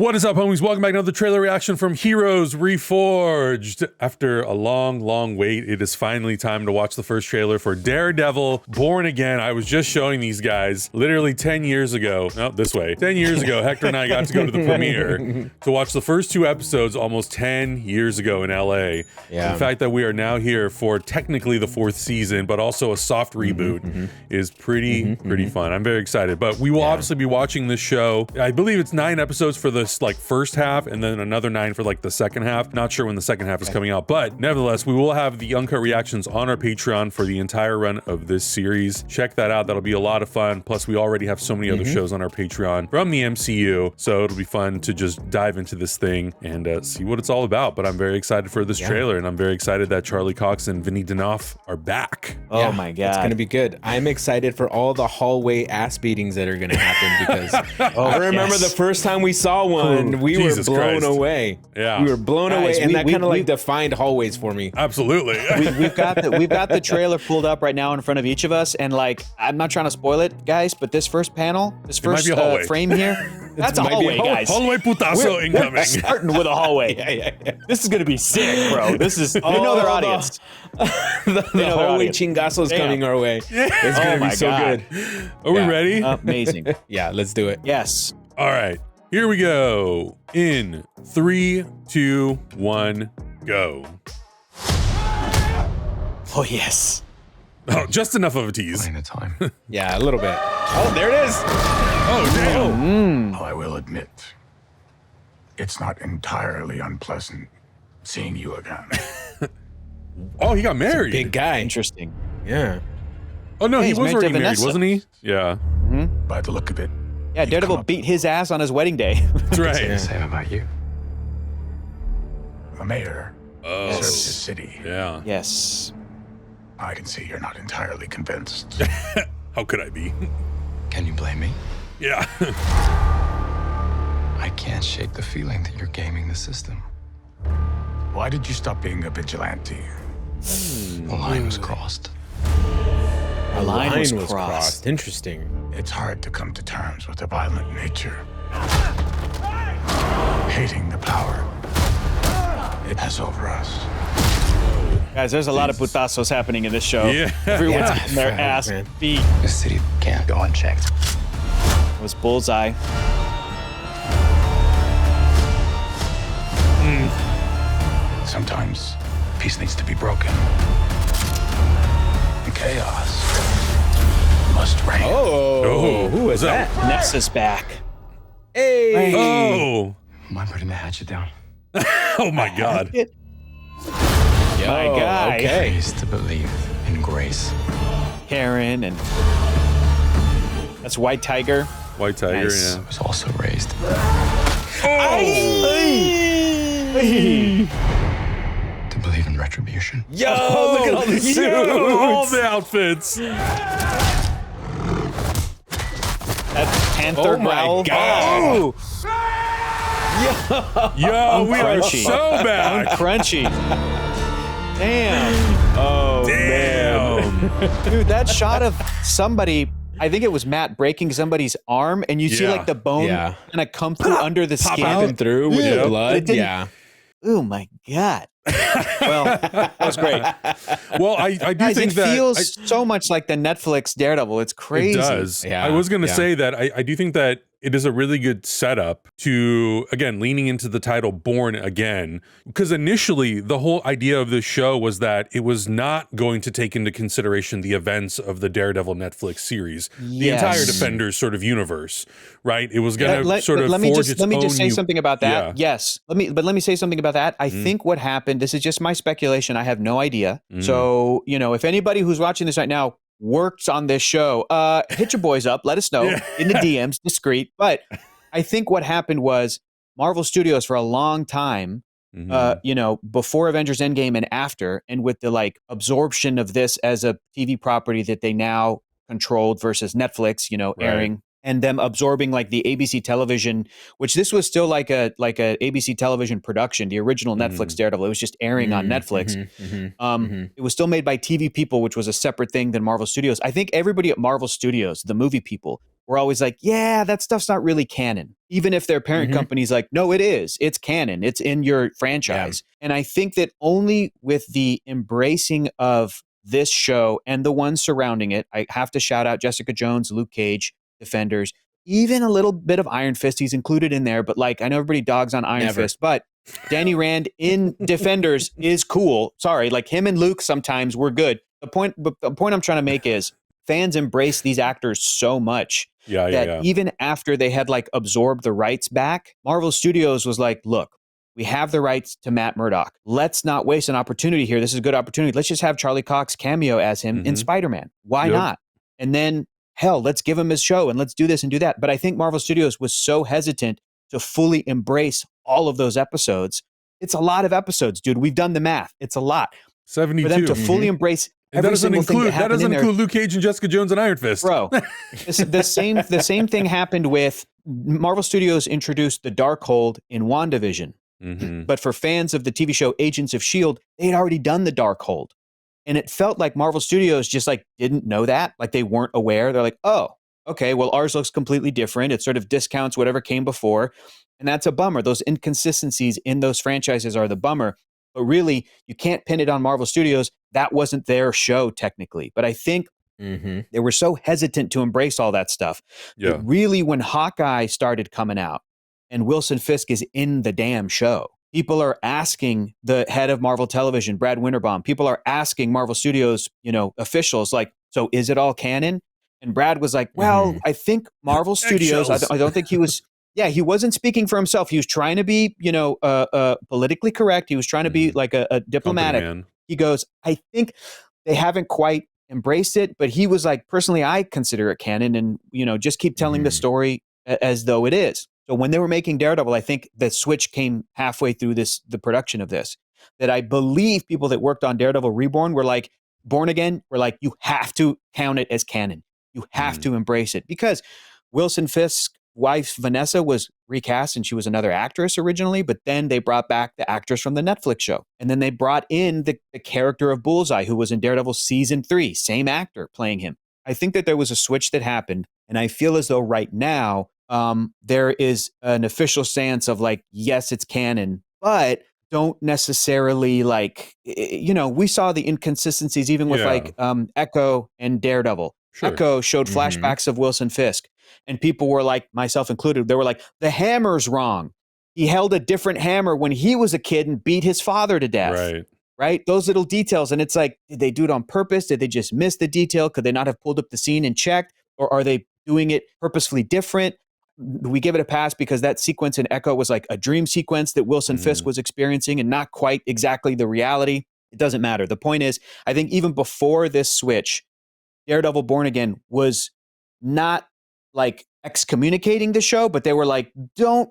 What is up, homies? Welcome back to another trailer reaction from Heroes Reforged. After a long, long wait, it is finally time to watch the first trailer for Daredevil Born Again. I was just showing these guys literally 10 years ago. No, this way. 10 years ago, Hector and I got to go to the premiere to watch the first 2 episodes almost 10 years ago in LA. Yeah. The fact that we are now here for technically the 4th season, but also a soft reboot is pretty fun. I'm very excited, but we will obviously be watching this show. I believe it's 9 episodes for this like first half and then another 9 for like the second half. Not sure when the second half is coming out, but nevertheless, we will have the uncut reactions on our Patreon for the entire run of this series. Check that out. That'll be a lot of fun. Plus, we already have so many other shows on our Patreon from the MCU, so it'll be fun to just dive into this thing and see what it's all about. But I'm very excited for this trailer, and I'm very excited that Charlie Cox and Vinny Dinoff are back. Oh my God. It's going to be good. I'm excited for all the hallway ass beatings that are going to happen because I remember the first time we saw one, we were blown away. Yeah. We were blown away, and that kind of like defined hallways for me. Absolutely. we've got the trailer pulled up right now in front of each of us, and like, I'm not trying to spoil it, guys, but this first panel, this first frame here, that's a hallway, guys. Hallway putazo incoming. We're starting with a hallway. This is gonna be sick, bro. This is, we know their audience. The hallway chingazo is coming our way. It's gonna be so good. Are we ready? Amazing. Yeah, let's do it. Yes. All right, here we go. In 3, 2, 1, go. Oh yes. Oh, just enough of a tease. The time. Yeah, a little bit. Oh, there it is. Oh, damn. I will admit, it's not entirely unpleasant seeing you again. Oh, he got married. Big guy. Interesting. Yeah. Oh, no, he he's was married to already married, Vanessa. wasn't he? Yeah. By the look of it. Yeah, Daredevil beat his ass on his wedding day. That's right. Same about you. The mayor serves his city. Yeah. Yes. I can see you're not entirely convinced. How could I be? Can you blame me? Yeah. I can't shake the feeling that you're gaming the system. Why did you stop being a vigilante? The line was crossed. A line was crossed. Interesting. It's hard to come to terms with a violent nature. Hating the power it has over us. Guys, there's a lot of putazos happening in this show. Yeah. Everyone's getting their ass beat. The city can't go unchecked. It was bullseye. Sometimes peace needs to be broken. And chaos must reign. Oh, who was that? Nexus back. Hey. Oh. Am I putting the hatchet down? Oh, my God. My guy. Okay. I used to believe in grace. Karen and that's White Tiger. White Tiger, Nice. I was also raised to believe in retribution. Yo, look at all the suits. All the outfits. That Panther growl. God. Oh, Yo, we are Crunchy. so back. Crunchy. Damn. Oh, Damn. Dude, that shot of somebody, I think it was Matt breaking somebody's arm, and you see like the bone kind of come through under the skin. popping through with the blood. Yeah. Oh my God. Well, that was great. Well, I do Guys, think it that feels so much like the Netflix Daredevil. It's crazy. it does. Yeah, I was going to say that I do think that it is a really good setup to, again, leaning into the title Born Again, because initially the whole idea of this show was that it was not going to take into consideration the events of the Daredevil Netflix series, the entire Defenders sort of universe, right? It was going to sort of let me forge just its let me own just say something about that. Yeah. Yes, let me say something about that. I think what happened. This is just my speculation. I have no idea. So if anybody who's watching this right now works on this show, hit your boys up, let us know in the DMs, discreet. But I think what happened was Marvel Studios for a long time, before Avengers Endgame and after, and with the like absorption of this as a TV property that they now controlled versus Netflix, airing and them absorbing like the ABC television, which this was still like a ABC television production, the original Netflix Daredevil. It was just airing on Netflix. It was still made by TV people, which was a separate thing than Marvel Studios. I think everybody at Marvel Studios, the movie people, were always like, yeah, that stuff's not really canon. Even if their parent company's like, no, it is. It's canon. It's in your franchise. Yeah. And I think that only with the embracing of this show and the ones surrounding it, I have to shout out Jessica Jones, Luke Cage, Defenders, even a little bit of Iron Fist. He's included in there, but like, I know everybody dogs on Iron Fist, but Danny Rand in Defenders is cool. Sorry, like him and Luke sometimes were good. The point I'm trying to make is fans embrace these actors so much that even after they had like absorbed the rights back, Marvel Studios was like, look, we have the rights to Matt Murdock. Let's not waste an opportunity here. This is a good opportunity. Let's just have Charlie Cox cameo as him in Spider-Man. Why not? And then, hell, let's give him his show and let's do this and do that. But I think Marvel Studios was so hesitant to fully embrace all of those episodes. It's a lot of episodes, dude. We've done the math. It's a lot. 72. For them to fully embrace every single thing that happened in there. Luke Cage and Jessica Jones and Iron Fist. Bro, the same thing happened with Marvel Studios introduced the Darkhold in WandaVision. But for fans of the TV show Agents of S.H.I.E.L.D., they had already done the Darkhold. And it felt like Marvel Studios just like didn't know that. Like they weren't aware. They're like, oh, okay, well, ours looks completely different. It sort of discounts whatever came before. And that's a bummer. Those inconsistencies in those franchises are the bummer. But really, you can't pin it on Marvel Studios. That wasn't their show technically. But I think they were so hesitant to embrace all that stuff. Yeah. That really, when Hawkeye started coming out and Wilson Fisk is in the damn show, people are asking the head of Marvel Television, Brad Winterbaum, people are asking Marvel Studios, officials like, so is it all canon? And Brad was like, well, I think Marvel Studios, I don't think he was... Yeah, he wasn't speaking for himself. He was trying to be, politically correct. He was trying to be like a diplomatic. He goes, I think they haven't quite embraced it, but he was like, personally, I consider it canon and, just keep telling the story as though it is. So when they were making Daredevil, I think the switch came halfway through the production of this, that I believe people that worked on Daredevil Reborn were like, Born Again, were like, you have to count it as canon. You have to embrace it because Wilson Fisk's wife Vanessa was recast and she was another actress originally, but then they brought back the actress from the Netflix show. And then they brought in the character of Bullseye, who was in Daredevil season 3, same actor playing him. I think that there was a switch that happened. And I feel as though right now there is an official stance of like, yes, it's canon, but don't necessarily like, we saw the inconsistencies even with Echo and Daredevil. Sure. Echo showed flashbacks of Wilson Fisk. And people were like, myself included, they were like, the hammer's wrong. He held a different hammer when he was a kid and beat his father to death. Right? Those little details. And it's like, did they do it on purpose? Did they just miss the detail? Could they not have pulled up the scene and checked? Or are they doing it purposefully different? We give it a pass because that sequence in Echo was like a dream sequence that Wilson Fisk was experiencing and not quite exactly the reality. It doesn't matter. The point is, I think even before this switch, Daredevil Born Again was not like excommunicating the show, but they were like, don't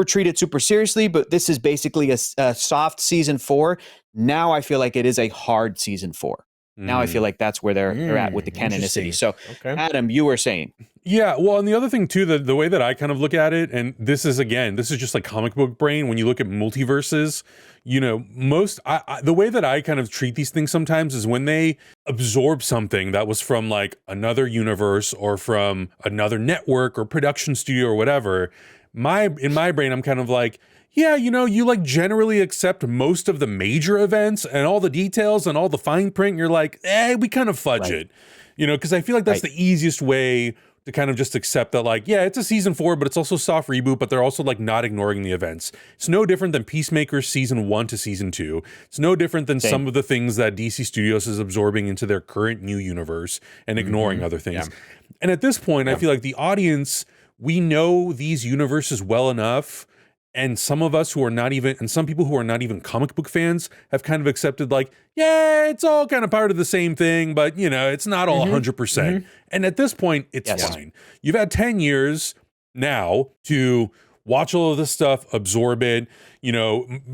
treat it super seriously, but this is basically a soft season 4. Now I feel like it is a hard season 4. Now I feel like that's where they're at with the canonicity. So Adam, you were saying. Yeah, well, and the other thing too, the way that I kind of look at it, and this is just like comic book brain, when you look at multiverses, the way that I kind of treat these things sometimes is when they absorb something that was from like another universe or from another network or production studio or whatever, in my brain, I'm kind of like, yeah, you like generally accept most of the major events and all the details and all the fine print. And you're like, we kind of fudge it, because I feel like that's the easiest way to kind of just accept that, like, yeah, it's a season 4, but it's also a soft reboot, but they're also like not ignoring the events. It's no different than Peacemaker season 1 to season 2. It's no different than some of the things that DC Studios is absorbing into their current new universe and ignoring other things. Yeah. And at this point, I feel like the audience, we know these universes well enough. And some of us who are not even, and some people who are not even comic book fans have kind of accepted like, yeah, it's all kind of part of the same thing, but it's not all 100%. And at this point, it's fine. You've had 10 years now to watch all of this stuff, absorb it.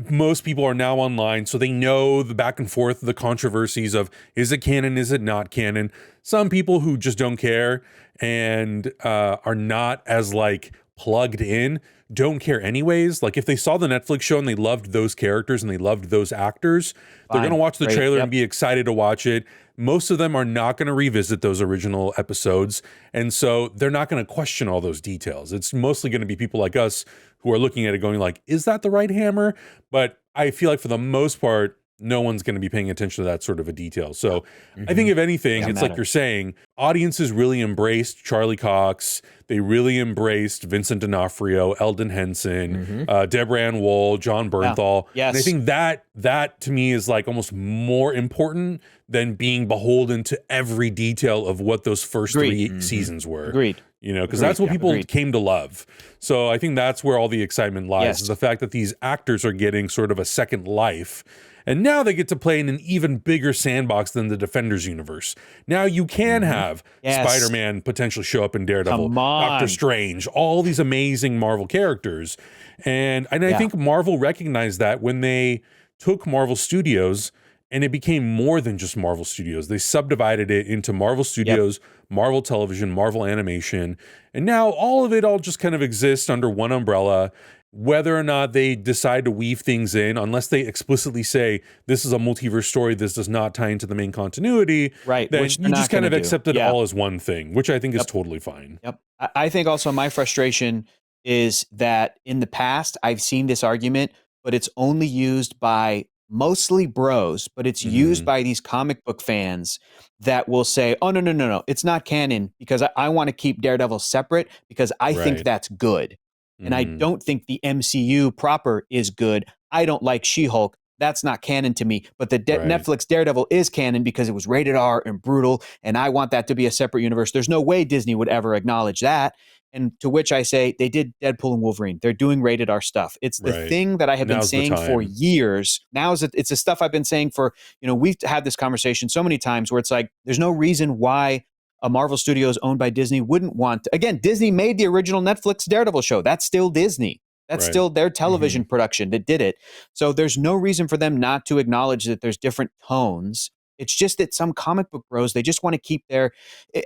Most people are now online, so they know the back and forth, the controversies of, is it canon, is it not canon? Some people who just don't care and are not as like plugged in, don't care anyways. Like if they saw the Netflix show and they loved those characters and they loved those actors, they're going to watch the trailer and be excited to watch it. most of them are not going to revisit those original episodes. And so they're not going to question all those details. It's mostly going to be people like us who are looking at it going like, is that the right hammer? But I feel like for the most part, no one's going to be paying attention to that sort of a detail. So I think if anything, it's like you're saying, audiences really embraced Charlie Cox. They really embraced Vincent D'Onofrio, Eldon Henson, Deborah Ann Woll, John Bernthal. Yes. And I think that to me is like almost more important than being beholden to every detail of what those first three seasons were. Agreed. You know, because that's what people came to love. So I think that's where all the excitement lies, is the fact that these actors are getting sort of a second life. And now they get to play in an even bigger sandbox than the Defenders universe. Now you can have Spider-Man potentially show up in Daredevil, Doctor Strange, all these amazing Marvel characters. And I think Marvel recognized that when they took Marvel Studios and it became more than just Marvel Studios. They subdivided it into Marvel Studios, Marvel Television, Marvel Animation. And now all of it all just kind of exists under one umbrella. Whether or not they decide to weave things in, unless they explicitly say this is a multiverse story, this does not tie into the main continuity, right? Then you just kind of accept it all as one thing, which I think is totally fine. Yep. I think also my frustration is that in the past I've seen this argument, but it's only used by mostly bros, but it's used by these comic book fans that will say, oh, no, it's not canon because I want to keep Daredevil separate because I think that's good. And I don't think the MCU proper is good. I don't like She-Hulk. That's not canon to me. But the Netflix Daredevil is canon because it was rated R and brutal, and I want that to be a separate universe. There's no way Disney would ever acknowledge that. And to which I say, they did Deadpool and Wolverine. They're doing rated R stuff. It's the thing that I have been saying for years. It's the stuff I've been saying for, we've had this conversation so many times where it's like, there's no reason why a Marvel Studios owned by Disney wouldn't want to. Again, Disney made the original Netflix Daredevil show. That's still Disney. That's still their television production that did it. So there's no reason for them not to acknowledge that there's different tones. It's just that some comic book bros, they just want to keep their...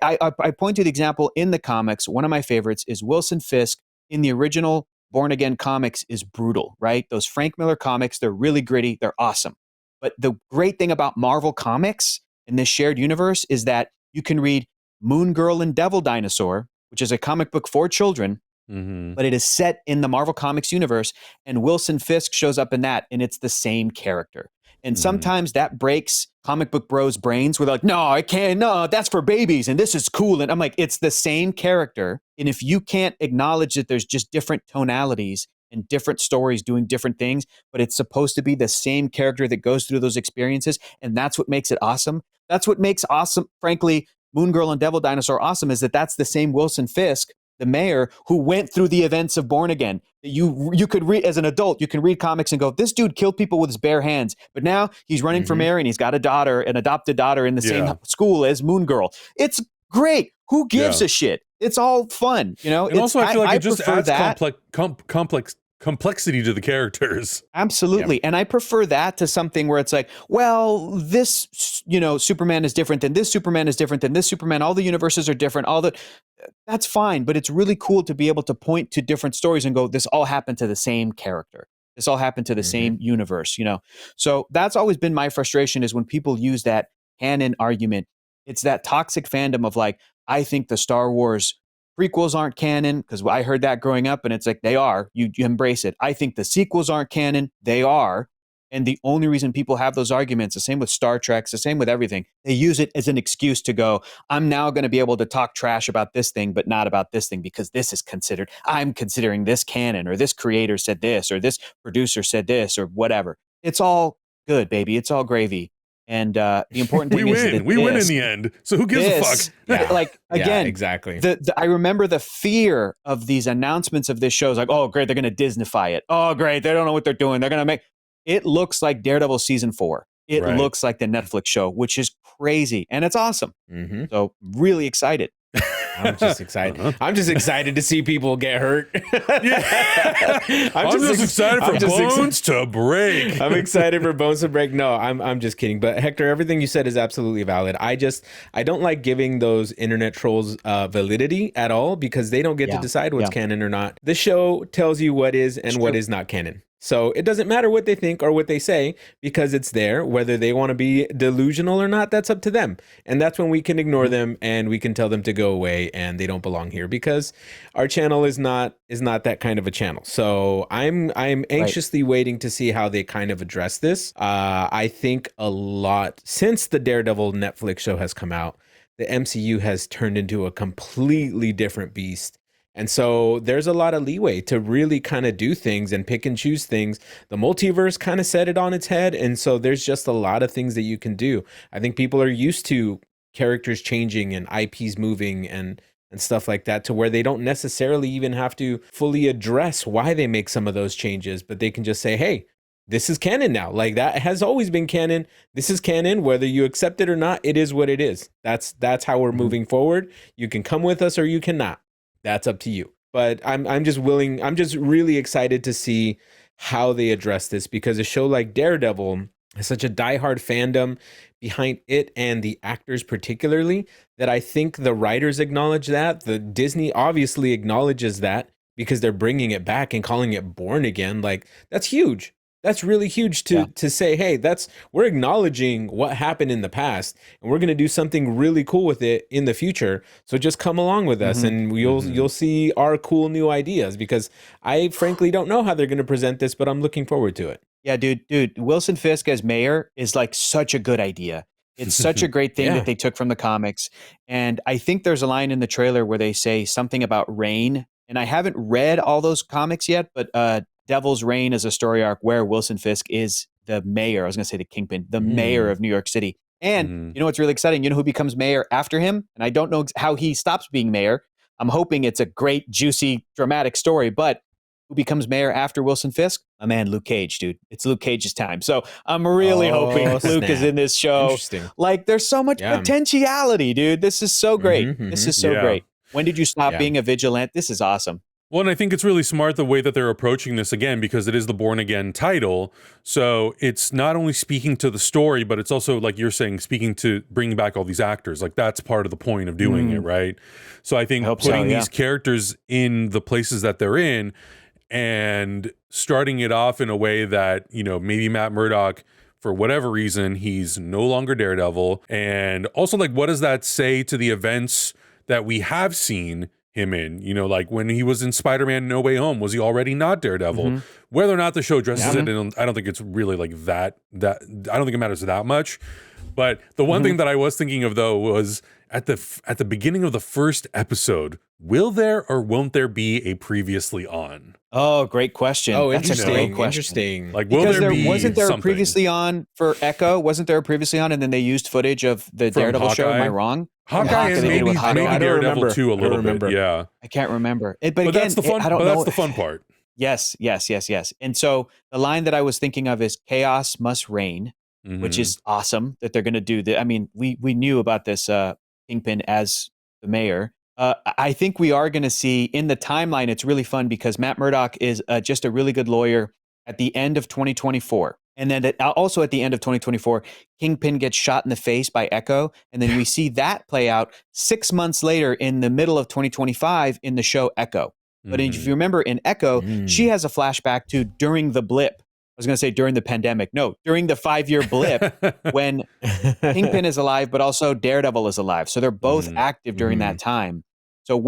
I point to the example in the comics. One of my favorites is Wilson Fisk in the original Born Again comics is brutal, right? Those Frank Miller comics, they're really gritty. They're awesome. But the great thing about Marvel Comics in this shared universe is that you can read Moon Girl and Devil Dinosaur, which is a comic book for children, but it is set in the Marvel Comics universe, and Wilson Fisk shows up in that, and it's the same character. And sometimes that breaks comic book bros' brains where they're like, no, I can't, no, that's for babies, and this is cool. And I'm like, it's the same character. And if you can't acknowledge that there's just different tonalities and different stories doing different things, but it's supposed to be the same character that goes through those experiences, and that's what makes it awesome. That's what makes awesome, frankly, Moon Girl and Devil Dinosaur awesome, is that that's the same Wilson Fisk, the mayor, who went through the events of Born Again. You could read, as an adult, you can read comics and go, this dude killed people with his bare hands, but now he's running for mayor and he's got a daughter, an adopted daughter in the same school as Moon Girl. It's great. Who gives a shit? It's all fun, And also, I feel like it just adds complexity to the characters. Absolutely. And I prefer that to something where it's like, well, this, Superman is different than this Superman is different than this Superman. All the universes are different. That's fine. But it's really cool to be able to point to different stories and go, this all happened to the same character. This all happened to the same universe, So that's always been my frustration, is when people use that canon argument. It's that toxic fandom of like, I think the Star Wars prequels aren't canon, because I heard that growing up, and it's like, they are. You embrace it. I think the sequels aren't canon. They are. And the only reason people have those arguments, the same with Star Trek, the same with everything, they use it as an excuse to go, I'm now going to be able to talk trash about this thing, but not about this thing, because this is I'm considering this canon, or this creator said this, or this producer said this, or whatever. It's all good, baby. It's all gravy. And the important thing is that we win in the end. So who gives a fuck? Again, exactly. I remember the fear of these announcements of this show. It's like, oh, great, they're going to Disneyfy it. Oh, great, they don't know what they're doing. They're going to make it looks like Daredevil season 4. It looks like the Netflix show, which is crazy, and it's awesome. So really excited. I'm just excited. I'm just excited to see people get hurt. I'm just excited for bones to break. I'm excited for bones to break. No, I'm just kidding. But Hector, everything you said is absolutely valid. I don't like giving those internet trolls validity at all, because they don't get to decide what's canon or not. The show tells you what is and what is not canon. So it doesn't matter what they think or what they say because it's there. Whether they want to be delusional or not, that's up to them. And that's when we can ignore them and we can tell them to go away and they don't belong here because our channel is not that kind of a channel. So I'm anxiously waiting to see how they kind of address this. I think a lot since the Daredevil Netflix show has come out, the MCU has turned into a completely different beast. And so there's a lot of leeway to really kind of do things and pick and choose things. The multiverse kind of set it on its head. And so there's just a lot of things that you can do. I think people are used to characters changing and IPs moving and stuff like that to where they don't necessarily even have to fully address why they make some of those changes, but they can just say, hey, this is canon now. Like that has always been canon. This is canon. Whether you accept it or not, it is what it is. That's how we're moving forward. You can come with us or you cannot. That's up to you. But I'm just really excited to see how they address this because a show like Daredevil has such a diehard fandom behind it and the actors particularly that I think the writers acknowledge that. The Disney obviously acknowledges that because they're bringing it back and calling it Born Again. Like that's huge. That's really huge to say, hey, we're acknowledging what happened in the past and we're going to do something really cool with it in the future. So just come along with us and you'll see our cool new ideas because I frankly don't know how they're going to present this, but I'm looking forward to it. Yeah, dude, Wilson Fisk as mayor is like such a good idea. It's such a great thing that they took from the comics. And I think there's a line in the trailer where they say something about rain. And I haven't read all those comics yet, but Devil's Reign is a story arc where Wilson Fisk is the mayor. I was going to say the Kingpin, the mayor of New York City. And you know what's really exciting? You know who becomes mayor after him? And I don't know how he stops being mayor. I'm hoping it's a great, juicy, dramatic story. But who becomes mayor after Wilson Fisk? My man, Luke Cage, dude. It's Luke Cage's time. So I'm really hoping Luke is in this show. Interesting. Like, there's so much potentiality, dude. This is so great. This is so great. When did you stop being a vigilante? This is awesome. Well, and I think it's really smart the way that they're approaching this again, because it is the Born Again title. So it's not only speaking to the story, but it's also, like you're saying, speaking to bringing back all these actors. Like that's part of the point of doing it, right? So I think putting these characters in the places that they're in and starting it off in a way that, you know, maybe Matt Murdock, for whatever reason, he's no longer Daredevil. And also, like, what does that say to the events that we have seen him in? You know, like when he was in Spider-Man No Way Home, was he already not Daredevil? Whether or not the show addresses it, and I don't think it's really like that I don't think it matters that much. But the one thing that I was thinking of though was at the beginning of the first episode, will there or won't there be a previously on? Oh, great question. Oh, that's interesting. a great question. Interesting. Like, will there be wasn't there something? previously on for Echo? Wasn't there a previously on, and then they used footage of the Daredevil show? Am I wrong? Hawkeye and maybe Daredevil too a little bit. Yeah, I can't remember. But again, that's the fun. I don't know. That's the fun part. Yes. And so the line that I was thinking of is "Chaos must reign," which is awesome that they're going to do that. I mean, we knew about this Kingpin as the mayor. I think we are going to see in the timeline. It's really fun because Matt Murdock is just a really good lawyer at the end of 2024. And then also at the end of 2024, Kingpin gets shot in the face by Echo. And then we see that play out 6 months later in the middle of 2025 in the show Echo. But if you remember in Echo, she has a flashback to during the blip. I was going to say during the pandemic. No, during the 5-year blip when Kingpin is alive, but also Daredevil is alive. So they're both active during that time. So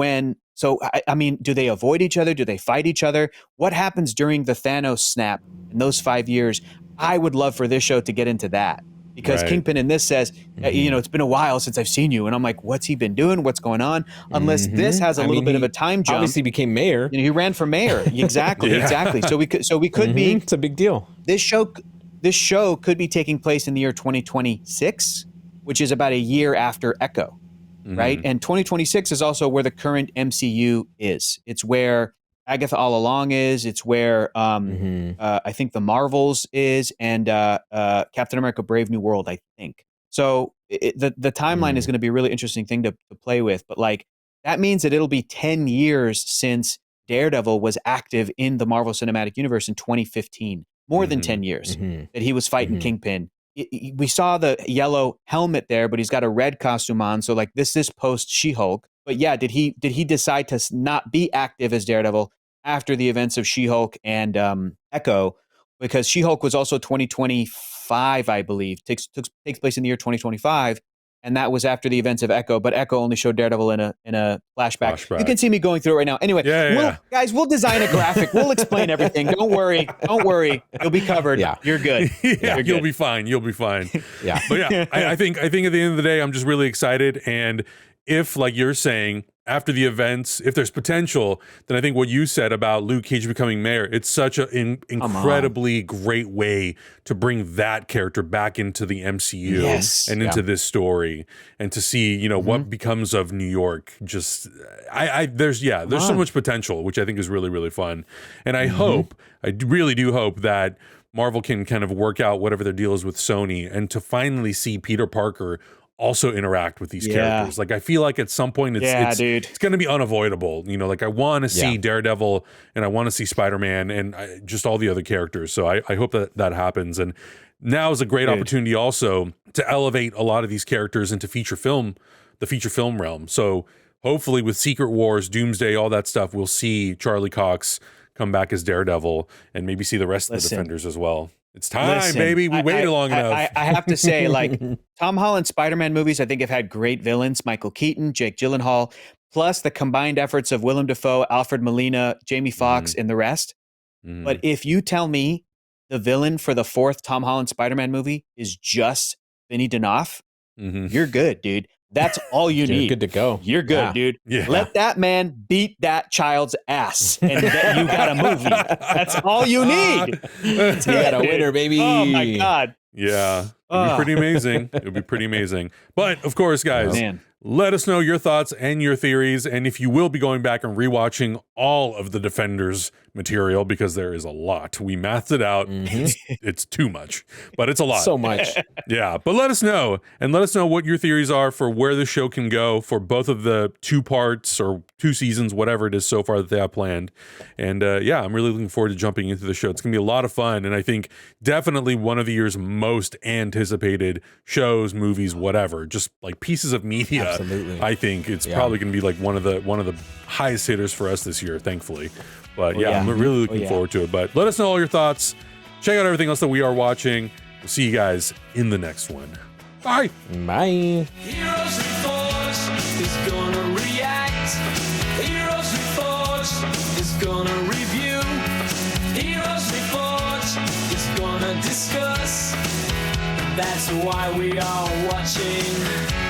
I mean, do they avoid each other? Do they fight each other? What happens during the Thanos snap in those 5 years? I would love for this show to get into that because Kingpin in this says, you know, it's been a while since I've seen you. And I'm like, what's he been doing? What's going on? Unless this has a little bit of a time jump. Obviously became mayor. You know, he ran for mayor. Exactly. Exactly. So we could be, it's a big deal. This show could be taking place in the year 2026, which is about a year after Echo. Right. And 2026 is also where the current MCU is. It's where Agatha All Along is. It's where I think the Marvels is and Captain America Brave New World, I think. So the timeline is going to be a really interesting thing to play with. But like that means that it'll be 10 years since Daredevil was active in the Marvel Cinematic Universe in 2015. More than 10 years that he was fighting Kingpin. We saw the yellow helmet there, but he's got a red costume on. So like this is post She-Hulk. But yeah, did he decide to not be active as Daredevil after the events of She-Hulk and Echo? because She-Hulk was also 2025, I believe, takes place in the year 2025. And that was after the events of Echo, but Echo only showed Daredevil in a flashback. You can see me going through it right now. Anyway, guys, we'll design a graphic. We'll explain everything. Don't worry. You'll be covered. Yeah. You're good. You're good. You'll be fine. Yeah. But yeah, I think at the end of the day, I'm just really excited. And if, like you're saying, after the events, if there's potential, then I think what you said about Luke Cage becoming mayor, it's such an incredibly great way to bring that character back into the MCU and into this story, and to see, what becomes of New York. Just, there's so much potential, which I think is really, really fun. And I really do hope that Marvel can kind of work out whatever their deal is with Sony, and to finally see Peter Parker also interact with these characters. Like, I feel like at some point it's going to be unavoidable. Like, I want to see Daredevil, and I want to see Spider-Man, and just all the otpe other characters. So I hope that happens. And now is a great opportunity also to elevate a lot of these characters into the feature film realm. So hopefully with Secret Wars, Doomsday, all that stuff, we'll see Charlie Cox come back as Daredevil, and maybe see the rest of the Defenders as well. It's time, baby. We waited long enough. I have to say, like, Tom Holland Spider-Man movies, I think have had great villains. Michael Keaton, Jake Gyllenhaal, plus the combined efforts of Willem Dafoe, Alfred Molina, Jamie Foxx, and the rest. But if you tell me the villain for the fourth Tom Holland Spider-Man movie is just Vinny D'Onofrio, you're good, dude. That's all you need. Good to go. You're good, dude. Yeah. Let that man beat that child's ass, and you got a movie. That's all you need. You got a winner, baby. Oh my God. Yeah. It'd be pretty amazing. It would be pretty amazing. But of course, guys, let us know your thoughts and your theories, and if you will be going back and rewatching all of the Defenders material, because there is a lot. We mathed it out. It's too much, but it's a lot. So much. Yeah, but let us know, and let us know what your theories are for where the show can go for both of the 2 parts or 2 seasons, whatever it is so far that they have planned. And I'm really looking forward to jumping into the show. It's gonna be a lot of fun, and I think definitely one of the year's most anticipated shows, movies, whatever, just like pieces of media. Absolutely. I think it's probably going to be like one of the highest hitters for us this year, thankfully. But I'm really looking forward to it. But let us know all your thoughts. Check out everything else that we are watching. We'll see you guys in the next one. Bye. Bye. Heroes Reforged is gonna react. Heroes Reforged is gonna review. Heroes Reforged is gonna discuss. That's why we are watching